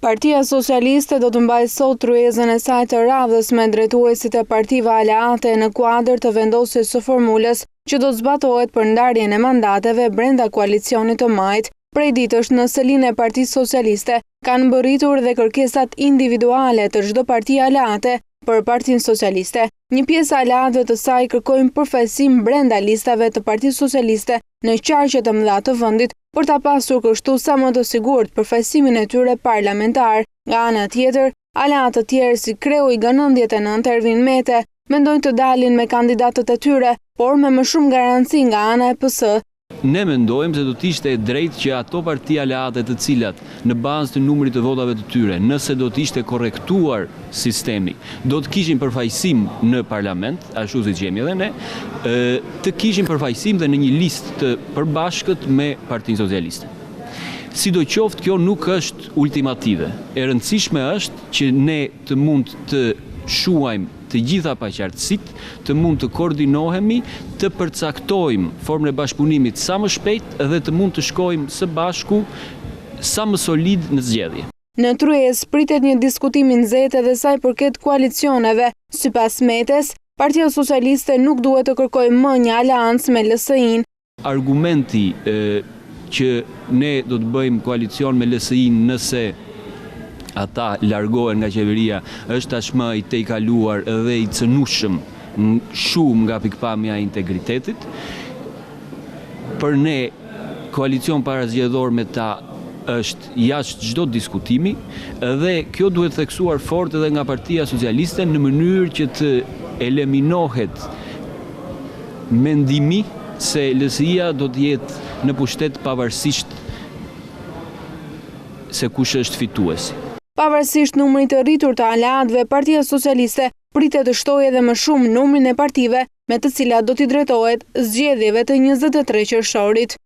Partia Socialiste do të mbajë sot tryezën e saj të radhës me drejtuesit e partive aleate në kuadër të vendosjes së formulës që do të zbatohet për ndarjen e mandateve brenda koalicionit të majt. Prej ditësh në selinë e Partisë Socialiste kanë mbërritur dhe kërkesat individuale të çdo partie aleate për Partinë Socialiste. Një pjesë aleate të saj kërkojnë përfaqësim brenda listave të Partisë Socialiste në qarqe të mëdha të vendit për ta pasur kështu sa më të sigurt përfaqësimin e tyre parlamentar. Nga ana tjetër, aleatë të tjerë si kreu i G99 Ervin Mete mendojnë të dalin me kandidatët e tyre, por me më shumë garanci nga ana e PS. Ne mendojmë se do të ishte e drejtë që ato parti aleate të cilat në bazë të numrit të votave të tyre, nëse do të ishte korrektuar sistemi, do të kishin përfaqësim në parlament, ashtu siç jemi edhe ne, të kishin përfaqësim dhe në një listë të përbashkët me Partinë Socialiste. Sidoqoftë kjo nuk është ultimative. E rëndësishme është që ne të mund të shuajmë të gjitha paqartësitë, të mund të koordinohemi, të përcaktojmë formën e bashkëpunimit sa më shpejt dhe të mund të shkojmë së bashku sa më solid në zgjedhje. Në tryezë pritet një diskutim i nxehtë edhe sa i përket koalicioneve. Sipas Metes, Partia Socialiste nuk duhet të kërkojë më një aleancë me LSI-n. Argumenti që ne do të bëjmë koalicion me LSI-n nëse ata largohen nga qeveria është tashmë i tejkaluar dhe i cënushëm shumë nga pikpamja e integritetit. Për ne, koalicion parazgjedhor me ta është jashtë çdo diskutimi dhe kjo duhet theksuar fort edhe nga Partia Socialiste në mënyrë që të eliminohet mendimi se LSI-ja do të jetë në pushtet pavarësisht se kush është fituesi. Pavarësisht numrit të rritur të aleatëve, Partia Socialiste pritet të shtojë edhe më shumë numrin e partive me të cilat do t'i drejtohet zgjedhjeve të 23 qershorit.